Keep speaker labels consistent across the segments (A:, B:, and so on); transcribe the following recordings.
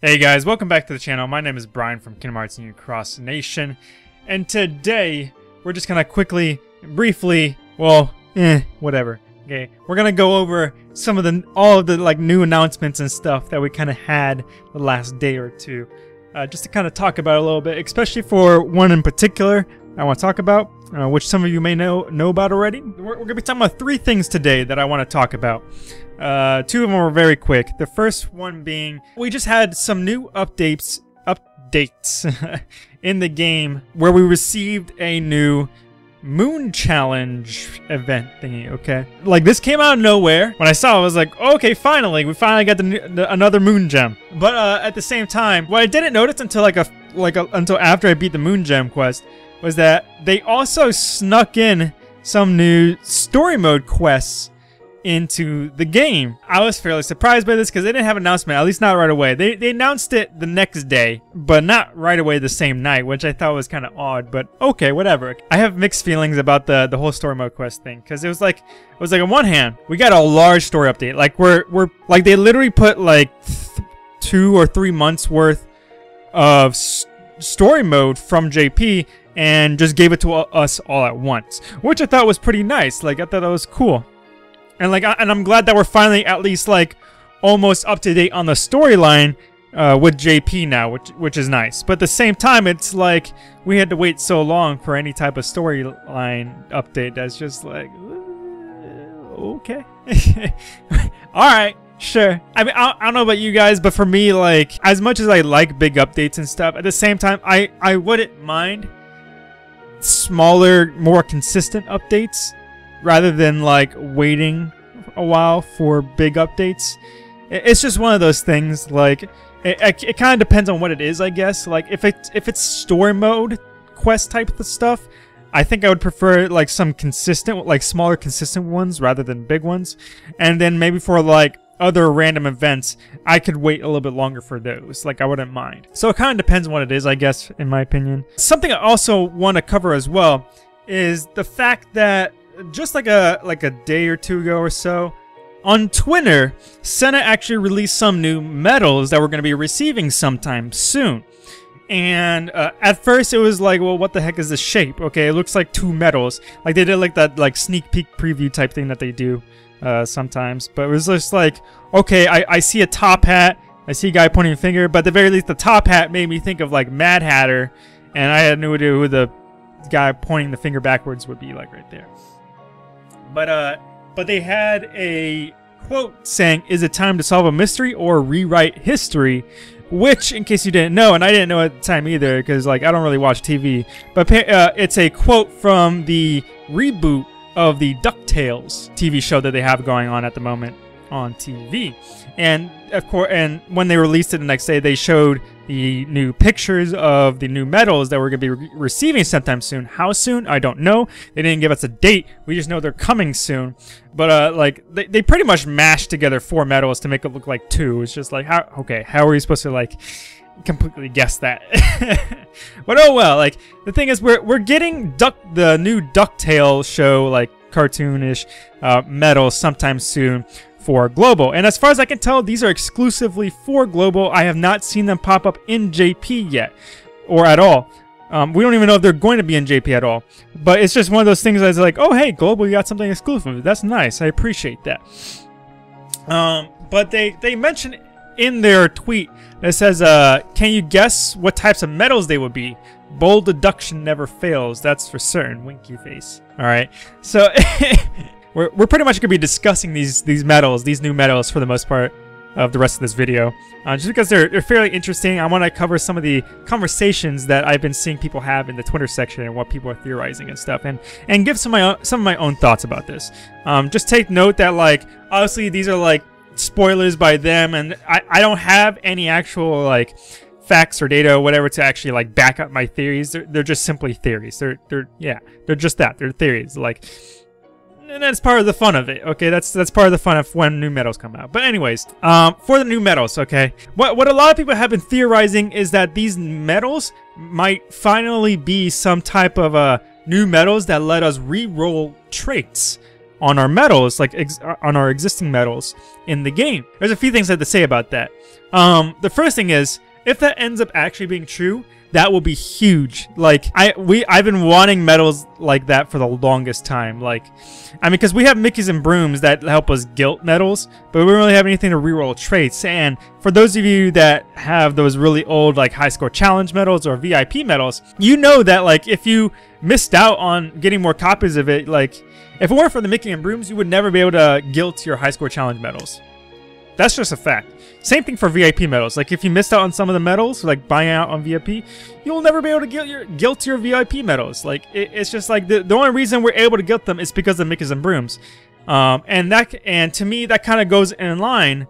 A: Hey guys, welcome back to the channel. My name is Brian from Kingdom Hearts New Cross Nation, and today we're just gonna briefly, whatever. Okay, we're gonna go over some of all of the new announcements and stuff that we kind of had the last day or two, just to kind of talk about a little bit, especially for one in particular I want to talk about, which some of you may know about already. We're gonna be talking about three things today that I want to talk about. Two of them were very quick. The first one being, we just had some new updates in the game where we received a new Moon Challenge event thingy, okay? Like, this came out of nowhere. When I saw it, I was like, okay, finally, we finally got another Moon Gem. But at the same time, what I didn't notice until until after I beat the Moon Gem quest was that they also snuck in some new story mode quests into the game. I was fairly surprised by this because they didn't have an announcement, at least not right away. They announced it the next day, but not right away the same night, which I thought was kind of odd, but okay, whatever. I have mixed feelings about the whole story mode quest thing, because it was like on one hand, we got a large story update. Like we're like, they literally put like 2 or 3 months worth of story mode from JP and just gave it to us all at once, which I thought was pretty nice. Like, I thought that was cool. And I'm glad that we're finally at least like almost up to date on the storyline with JP now, which is nice. But at the same time, it's like we had to wait so long for any type of storyline update. That's just like, okay, all right, sure. I mean, I don't know about you guys, but for me, like, as much as I like big updates and stuff, at the same time, I wouldn't mind smaller, more consistent updates, rather than like waiting a while for big updates. It's just one of those things. Like, it kind of depends on what it is, I guess. Like, if it's story mode quest type of stuff, I think I would prefer like some consistent, like smaller consistent ones rather than big ones. And then maybe for like other random events, I could wait a little bit longer for those. Like, I wouldn't mind. So it kind of depends on what it is, I guess, in my opinion. Something I also want to cover as well is the fact that just like a day or two ago or so, on Twitter, Senna actually released some new medals that we're going to be receiving sometime soon. And at first it was like, well, what the heck is this shape? Okay, it looks like 2 medals. Like, they did like that like sneak peek preview type thing that they do sometimes. But it was just like, okay, I see a top hat, I see a guy pointing a finger, but at the very least the top hat made me think of like Mad Hatter, and I had no idea who the guy pointing the finger backwards would be like right there. But they had a quote saying, "Is it time to solve a mystery or rewrite history?" Which, in case you didn't know, and I didn't know at the time either, because like I don't really watch TV, but it's a quote from the reboot of the DuckTales TV show that they have going on at the moment on TV. And of course, and when they released it the next day, they showed the new pictures of the new medals that we're going to be receiving sometime soon. How soon? I don't know. They didn't give us a date. We just know they're coming soon. But like they pretty much mashed together 4 medals to make it look like 2. It's just like, how are we supposed to like completely guess that? But oh well. Like, the thing is, we're getting the new DuckTales show, like cartoonish medals sometime soon for Global. And as far as I can tell, these are exclusively for Global. I have not seen them pop up in JP yet, or at all. We don't even know if they're going to be in JP at all. But it's just one of those things that's like, oh hey, Global, you got something exclusive. That's nice. I appreciate that. But they mentioned in their tweet that says, can you guess what types of medals they would be? Bold deduction never fails. That's for certain. Winky face. All right. So We're pretty much going to be discussing these medals, these new medals, for the most part of the rest of this video. Just because they're fairly interesting. I want to cover some of the conversations that I've been seeing people have in the Twitter section and what people are theorizing and stuff, and give some of my own thoughts about this. Just take note that, like, obviously these are like spoilers by them, and I don't have any actual like facts or data or whatever to actually like back up my theories. They're just simply theories. They're just that. They're theories. Like, and that's part of the fun of it, okay? That's part of the fun of when new medals come out. But anyways, for the new medals, okay? What a lot of people have been theorizing is that these medals might finally be some type of new medals that let us re-roll traits on our medals, like on our existing medals in the game. There's a few things I have to say about that. The first thing is, if that ends up actually being true, that will be huge. Like, I've been wanting medals like that for the longest time. Like, I mean, because we have Mickeys and Brooms that help us guilt medals, but we don't really have anything to reroll traits. And for those of you that have those really old, like, high score challenge medals or VIP medals, you know that, like, if you missed out on getting more copies of it, like, if it weren't for the Mickey and Brooms, you would never be able to guilt your high score challenge medals. That's just a fact. Same thing for VIP medals. Like, if you missed out on some of the medals, like buying out on VIP, you'll never be able to guilt your VIP medals. Like, it's just like the only reason we're able to guilt them is because of Mickeys and Brooms. And to me, that kind of goes in line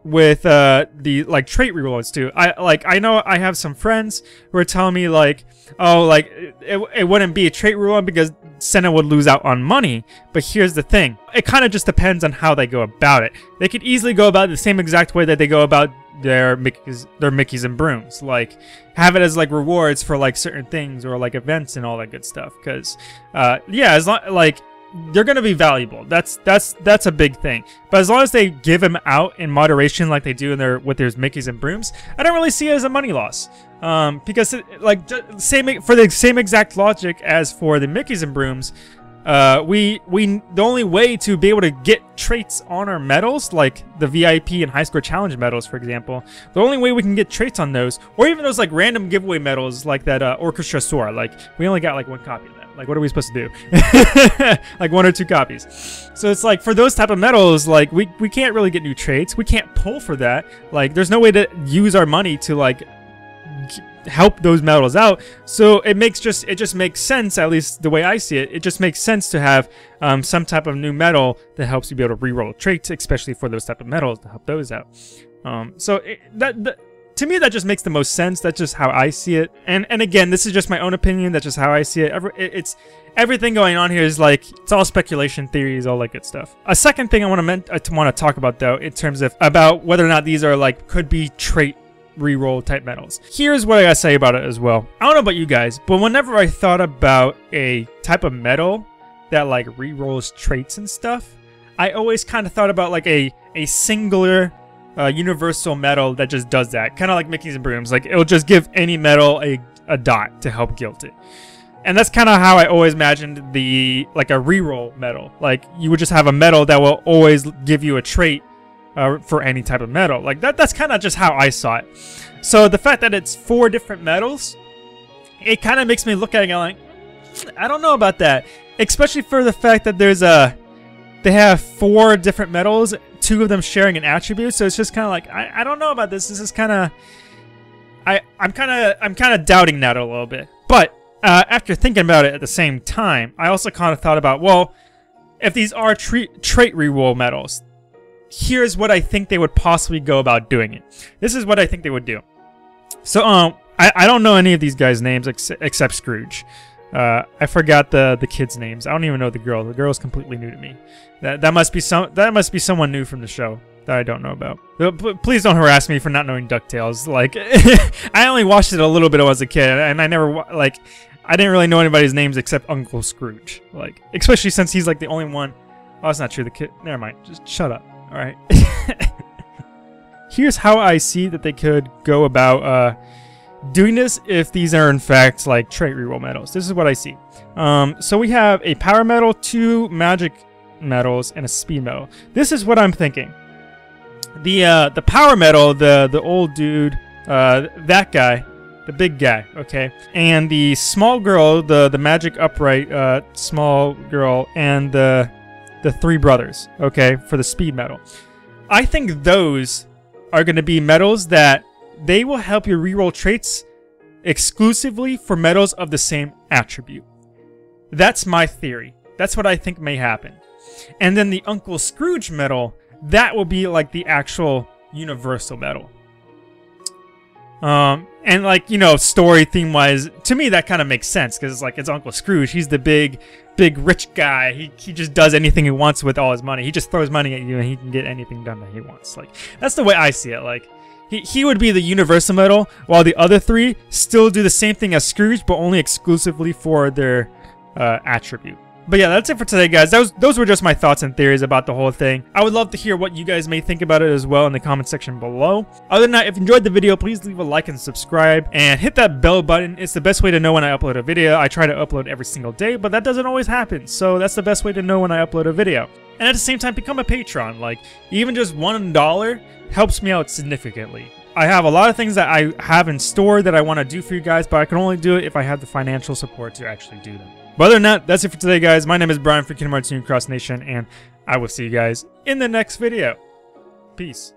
A: with the like trait rewards too. I know I have some friends who are telling me like, oh, like it wouldn't be a trait reward because Senna would lose out on money. But here's the thing, it kind of just depends on how they go about it. They could easily go about it the same exact way that they go about their Mickeys and Brooms, like have it as like rewards for like certain things or like events and all that good stuff. Because yeah, as long like they're gonna be valuable. That's a big thing. But as long as they give them out in moderation, like they do in with their Mickeys and Brooms, I don't really see it as a money loss. Because like for the same exact logic as for the Mickeys and Brooms, the only way to be able to get traits on our medals, like the VIP and high score challenge medals, for example, the only way we can get traits on those, or even those like random giveaway medals, like that Orchestra Soar, like we only got like 1 copy of that. Like, what are we supposed to do? Like 1 or 2 copies. So it's like for those type of medals, like we can't really get new traits. We can't pull for that. Like, there's no way to use our money to like help those medals out. So it just makes sense, at least the way I see it. It just makes sense to have some type of new medal that helps you be able to reroll traits, especially for those type of medals, to help those out. To me, that just makes the most sense. That's just how I see it. And again, this is just my own opinion. That's just how I see it. It's everything going on here is like, it's all speculation, theories, all that good stuff. A second thing I want to talk about though, in terms of about whether or not these are like could be trait reroll type medals. Here's what I gotta say about it as well. I don't know about you guys, but whenever I thought about a type of medal that like rerolls traits and stuff, I always kind of thought about like a singular universal medal that just does that, kind of like Mickeys and Brooms. Like, it'll just give any medal a dot to help guilt it. And that's kind of how I always imagined like a reroll medal. Like, you would just have a medal that will always give you a trait for any type of medal. Like, that's kind of just how I saw it. So the fact that it's 4 different medals, it kind of makes me look at it like, I don't know about that. Especially for the fact that they have 4 different medals, 2 of them sharing an attribute. So it's just kind of like, I don't know about this. This is kind of, I'm kind of doubting that a little bit. But after thinking about it at the same time, I also kind of thought about, well, if these are trait reroll medals, here's what I think they would possibly go about doing it. This is what I think they would do. So I don't know any of these guys' names except Scrooge. I forgot the kids' names. I don't even know the girl. The girl's completely new to me. That must be someone new from the show that I don't know about. Please don't harass me for not knowing DuckTales. Like, I only watched it a little bit when I was a kid, and I didn't really know anybody's names except Uncle Scrooge. Like, especially since he's like the only one. Oh, that's not true. The kid. Never mind. Just shut up. All right. Here's how I see that they could go about doing this if these are in fact like trait reroll medals. This is what I see. So we have a power medal, 2 magic medals, and a speed medal. This is what I'm thinking. The power medal, the old dude, that guy, the big guy, okay, and the small girl, the magic upright small girl, and the 3 brothers, okay, for the speed medal. I think those are going to be medals that they will help you reroll traits exclusively for medals of the same attribute. That's my theory. That's what I think may happen. And then the Uncle Scrooge medal, that will be like the actual universal medal. And like, you know, story theme wise, to me that kind of makes sense because it's like, it's Uncle Scrooge. He's the big rich guy. He just does anything he wants with all his money. He just throws money at you and he can get anything done that he wants. Like, that's the way I see it. Like, he would be the universal medal, while the other 3 still do the same thing as Scrooge, but only exclusively for their attribute. But yeah, that's it for today, guys. Those were just my thoughts and theories about the whole thing. I would love to hear what you guys may think about it as well in the comment section below. Other than that, if you enjoyed the video, please leave a like and subscribe. And hit that bell button. It's the best way to know when I upload a video. I try to upload every single day, but that doesn't always happen. So that's the best way to know when I upload a video. And at the same time, become a patron. Like, even just $1 helps me out significantly. I have a lot of things that I have in store that I want to do for you guys, but I can only do it if I have the financial support to actually do them. But other than that, that's it for today, guys. My name is Brian from Kingdom Hearts Cross Nation, and I will see you guys in the next video. Peace.